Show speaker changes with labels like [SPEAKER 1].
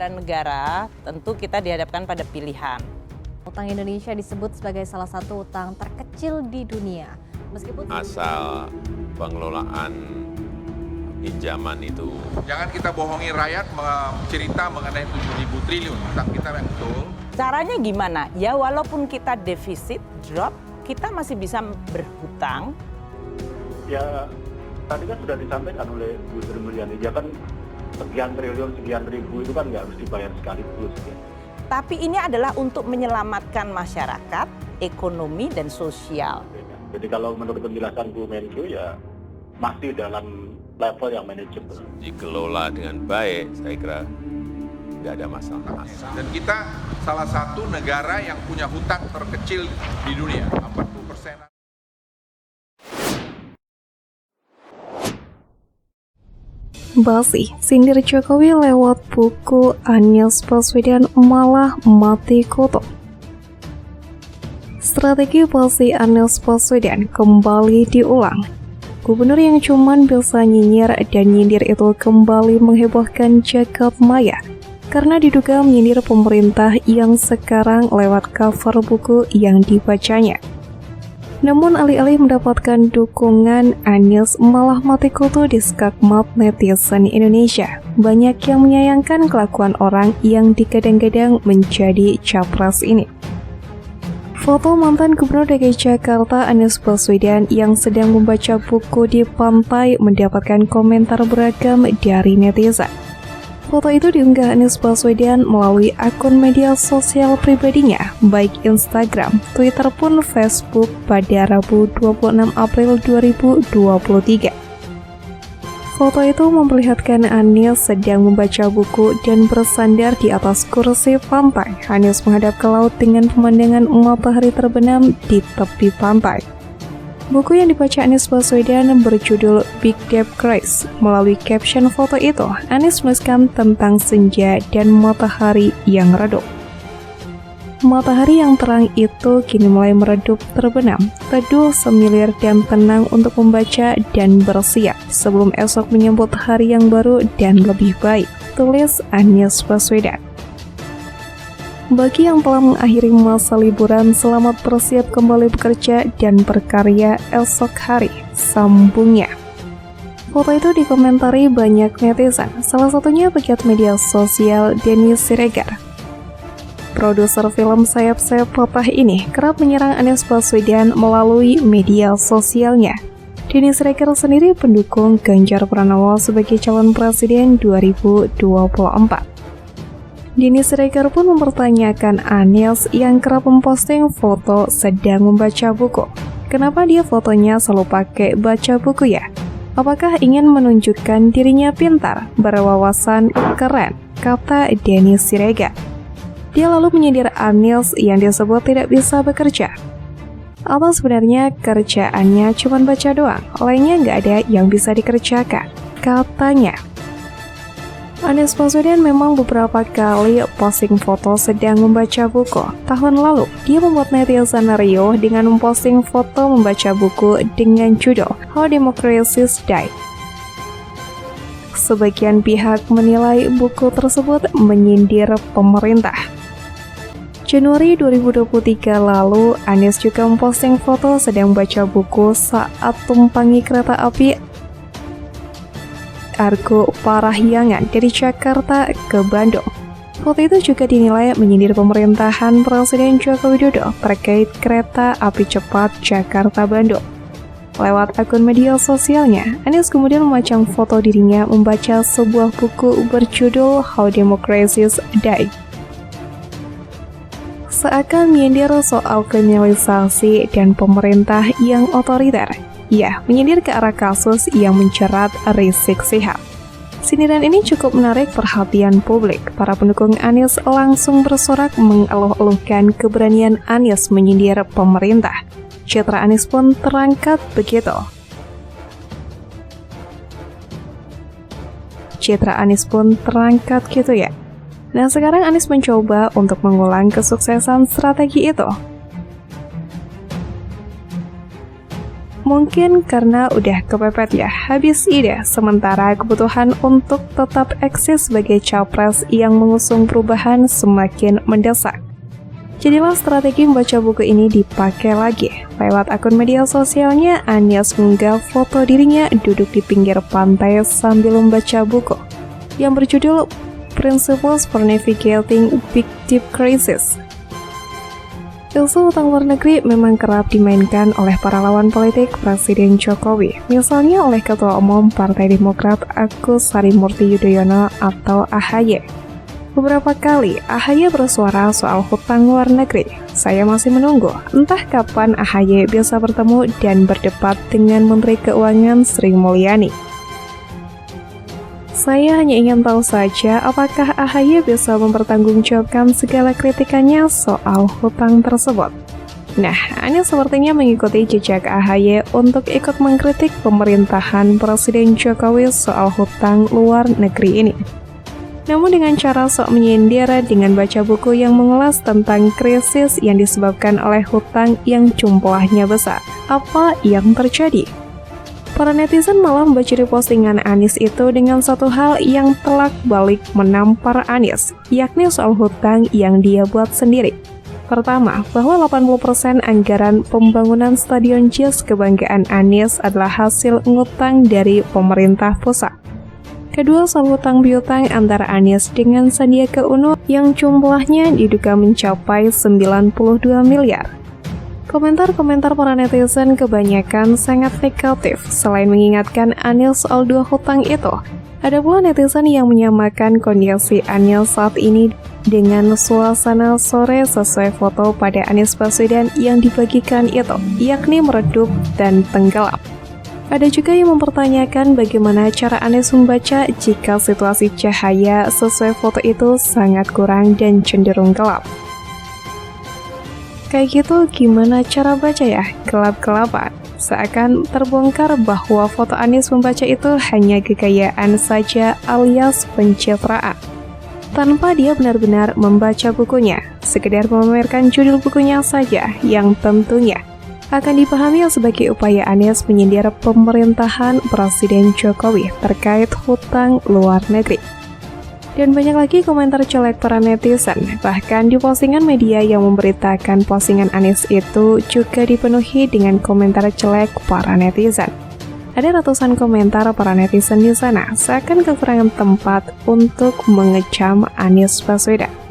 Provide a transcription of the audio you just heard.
[SPEAKER 1] negara, tentu kita dihadapkan pada pilihan.
[SPEAKER 2] Utang Indonesia disebut sebagai salah satu utang terkecil di dunia. Meskipun
[SPEAKER 3] asal pengelolaan pinjaman itu.
[SPEAKER 4] Jangan kita bohongi rakyat cerita mengenai 7.000 triliun utang kita yang betul.
[SPEAKER 1] Caranya gimana? Ya walaupun kita defisit, drop, kita masih bisa berhutang.
[SPEAKER 5] Ya tadi kan sudah disampaikan oleh Bu Sri Mulyani, ya kan sekian triliun, sekian ribu itu kan nggak harus dibayar sekaligus. Ya.
[SPEAKER 1] Tapi ini adalah untuk menyelamatkan masyarakat, ekonomi, dan sosial.
[SPEAKER 5] Jadi kalau menurut penjelasan Bu Menko ya masih dalam level yang manageable.
[SPEAKER 3] Dikelola dengan baik, saya kira nggak ada masalah.
[SPEAKER 4] Dan kita salah satu negara yang punya hutang terkecil di dunia, 40%.
[SPEAKER 6] Basi, sindir Jokowi lewat buku Anies Baswedan malah mati kutu. Strategi basi Anies Baswedan kembali diulang. Gubernur yang cuman bisa nyinyir dan nyindir itu kembali menghebohkan jagat maya karena diduga menyindir pemerintah yang sekarang lewat cover buku yang dibacanya. Namun alih-alih mendapatkan dukungan, Anies malah mati kutu di skakmat netizen Indonesia. Banyak yang menyayangkan kelakuan orang yang digadang-gadang menjadi capres ini. Foto mantan Gubernur DKI Jakarta Anies Baswedan yang sedang membaca buku di pantai mendapatkan komentar beragam dari netizen. Foto itu diunggah Anies Baswedan melalui akun media sosial pribadinya, baik Instagram, Twitter pun Facebook pada Rabu 26 April 2023. Foto itu memperlihatkan Anies sedang membaca buku dan bersandar di atas kursi pantai. Anies menghadap ke laut dengan pemandangan matahari terbenam di tepi pantai. Buku yang dibaca Anies Baswedan berjudul Big Debt Crisis. Melalui caption foto itu, Anies menuliskan tentang senja dan matahari yang redup. Matahari yang terang itu kini mulai meredup terbenam, teduh, semilir dan tenang untuk membaca dan bersiap sebelum esok menyambut hari yang baru dan lebih baik, tulis Anies Baswedan. Bagi yang telah mengakhiri masa liburan, selamat bersiap kembali bekerja dan berkarya esok hari, sambungnya. Foto itu dikomentari banyak netizen, salah satunya pegiat media sosial Denny Siregar. Produser film Sayap-Sayap Patah ini kerap menyerang Anies Baswedan melalui media sosialnya. Denny Siregar sendiri pendukung Ganjar Pranowo sebagai calon presiden 2024. Denny Siregar pun mempertanyakan Anies yang kerap memposting foto sedang membaca buku. Kenapa dia fotonya selalu pakai baca buku ya? Apakah ingin menunjukkan dirinya pintar, berwawasan, keren? Kata Denny Siregar. Dia lalu menyindir Anies yang disebut tidak bisa bekerja. Atau sebenarnya kerjaannya cuma baca doang, lainnya nggak ada yang bisa dikerjakan, katanya. Anies Baswedan memang beberapa kali posting foto sedang membaca buku. Tahun lalu, dia membuat netizen riuh dengan memposting foto membaca buku dengan judul How Democracies Die. Sebagian pihak menilai buku tersebut menyindir pemerintah. Januari 2023 lalu, Anies juga memposting foto sedang membaca buku saat tumpangi kereta api Argo Parahyangan dari Jakarta ke Bandung. Foto itu juga dinilai menyindir pemerintahan Presiden Joko Widodo terkait kereta api cepat Jakarta-Bandung. Lewat akun media sosialnya, Anies kemudian memajang foto dirinya membaca sebuah buku berjudul How Democracies Die. Seakan menyindir soal kriminalisasi dan pemerintah yang otoriter. Ya, menyindir ke arah kasus yang menjerat Rizik Syihab. Sindiran ini cukup menarik perhatian publik. Para pendukung Anies langsung bersorak mengeluh-eluhkan keberanian Anies menyindir pemerintah. Citra Anies pun terangkat begitu. Nah, sekarang Anies mencoba untuk mengulang kesuksesan strategi itu. Mungkin karena udah kepepet ya, habis ide, sementara kebutuhan untuk tetap eksis sebagai capres yang mengusung perubahan semakin mendesak. Jadilah strategi membaca buku ini dipakai lagi. Lewat akun media sosialnya, Anies mengunggah foto dirinya duduk di pinggir pantai sambil membaca buku yang berjudul Principles for Navigating Big Deep Crisis. Isu utang luar negeri memang kerap dimainkan oleh para lawan politik Presiden Jokowi, misalnya oleh Ketua Umum Partai Demokrat Agus Harimurti Yudhoyono atau AHY. Beberapa kali AHY bersuara soal hutang luar negeri. Saya masih menunggu entah kapan AHY bisa bertemu dan berdebat dengan Menteri Keuangan Sri Mulyani. Saya hanya ingin tahu saja apakah AHY bisa mempertanggungjawabkan segala kritikannya soal hutang tersebut. Nah, Anies sepertinya mengikuti jejak AHY untuk ikut mengkritik pemerintahan Presiden Jokowi soal hutang luar negeri ini. Namun dengan cara sok menyindir dengan baca buku yang mengulas tentang krisis yang disebabkan oleh hutang yang jumlahnya besar. Apa yang terjadi? Para netizen malah membaciri postingan Anies itu dengan satu hal yang telak balik menampar Anies, yakni soal hutang yang dia buat sendiri. Pertama, bahwa 80% anggaran pembangunan Stadion JIS kebanggaan Anies adalah hasil ngutang dari pemerintah pusat. Kedua, soal hutang piutang antara Anies dengan Sandiaga Uno yang jumlahnya diduga mencapai 92 miliar. Komentar-komentar para netizen kebanyakan sangat negatif. Selain mengingatkan Anies soal dua hutang itu, ada pula netizen yang menyamakan kondisi Anies saat ini dengan suasana sore sesuai foto pada Anies Baswedan yang dibagikan itu, yakni meredup dan tenggelam. Ada juga yang mempertanyakan bagaimana cara Anies membaca jika situasi cahaya sesuai foto itu sangat kurang dan cenderung gelap. Kayak gitu gimana cara baca ya? Gelap-gelapan. Seakan terbongkar bahwa foto Anies membaca itu hanya kegayaan saja alias pencitraan. Tanpa dia benar-benar membaca bukunya, sekedar memamerkan judul bukunya saja yang tentunya akan dipahami sebagai upaya Anies menyindir pemerintahan Presiden Jokowi terkait hutang luar negeri. Dan banyak lagi komentar jelek para netizen. Bahkan di postingan media yang memberitakan postingan Anies itu juga dipenuhi dengan komentar jelek para netizen. Ada ratusan komentar para netizen di sana, seakan kekurangan tempat untuk mengecam Anies Baswedan.